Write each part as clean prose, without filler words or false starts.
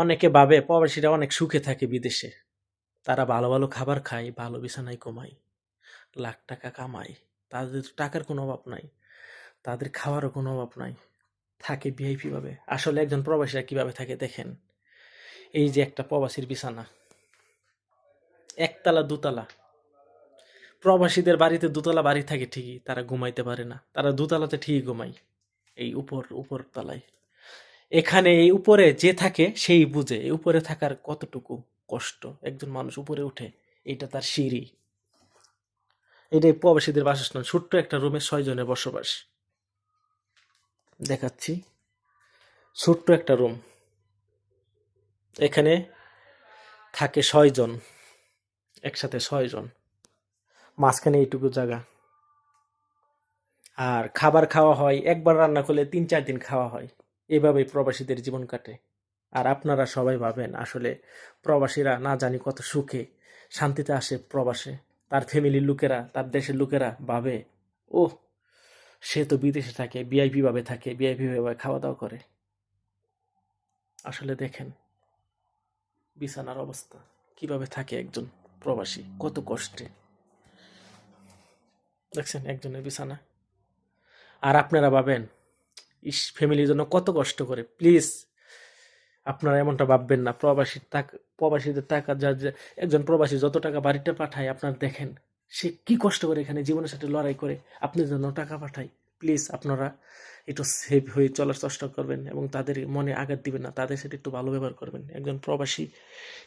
অনেকে ভাবে প্রবাসীরা অনেক সুখে থাকে বিদেশে। তারা ভালো, ভালো খাবার খায়, ভালো বিছানায় ঘুমায়, লাখ টাকা কামায়। তাদের টাকার কোনো অভাব নাই। তাদের খাওয়ারও কোনো অভাব নাই। থাকে ভিআইপি ভাবে। আসলে একজন প্রবাসীরা কিভাবে থাকে দেখেন। এই যে একটা প্রবাসীর বিছানা, একতলা দোতলা। প্রবাসীদের বাড়িতে দোতলা বাড়ি থাকে ঠিকই, তারা ঘুমাইতে পারে না। তারা দোতলাতে ঠিকই ঘুমায়, এই উপর তলায়। এখানে এই উপরে যে থাকে সেই বুঝে এই উপরে থাকার কতটুকু কষ্ট। একজন মানুষ উপরে উঠে, এটা তার সিঁড়ি। এটাই প্রবাসীদের বাসস্থান। ছোট্ট একটা রুমে 6 জনের বসবাস। দেখাচ্ছি, ছোট্ট একটা রুম, এখানে থাকে 6 জন, একসাথে 6 জন, মাঝখানে এইটুকু জায়গা। আর খাবার খাওয়া হয় একবার রান্না করলে 3-4 দিন খাওয়া হয়। এভাবেই প্রবাসীদের জীবন কাটে। আর আপনারা সবাই ভাবেন আসলে প্রবাসীরা না জানি কত সুখে শান্তিতে আসে প্রবাসে। তার ফ্যামিলির লোকেরা, তার দেশের লোকেরা ভাবে, ও সে তো বিদেশে থাকে, ভিআইপি ভাবে থাকে, ভিআইপি ভাবে খাওয়া দাওয়া করে। আসলে দেখেন বিছানার অবস্থা, কিভাবে থাকে একজন প্রবাসী, কত কষ্টে। দেখছেন একজনের বিছানা। আর আপনারা ভাবেন ইস ফ্যামিলির জন্য কত কষ্ট করে। প্লিজ আপনারা এমনটা ভাববেন না। প্রবাসীদের টাকা একজন প্রবাসী যত টাকা বাড়িতে পাঠায় আপনারা দেখেন, সে কি কষ্ট করে এখানে জীবনের সাথে লড়াই করে আপনার জন্য টাকা পাঠায়। প্লিজ আপনারা একটু সেভ হয়ে চলার চেষ্টা করবেন এবং তাদের মনে আঘাত দিবেন না, তাদের সাথে একটু ভালো ব্যবহার করবেন। একজন প্রবাসী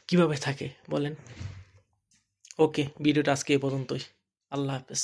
কিভাবে থাকে বলেন। ওকে, ভিডিওটা আজকে এই পর্যন্তই। আল্লাহ হাফেজ।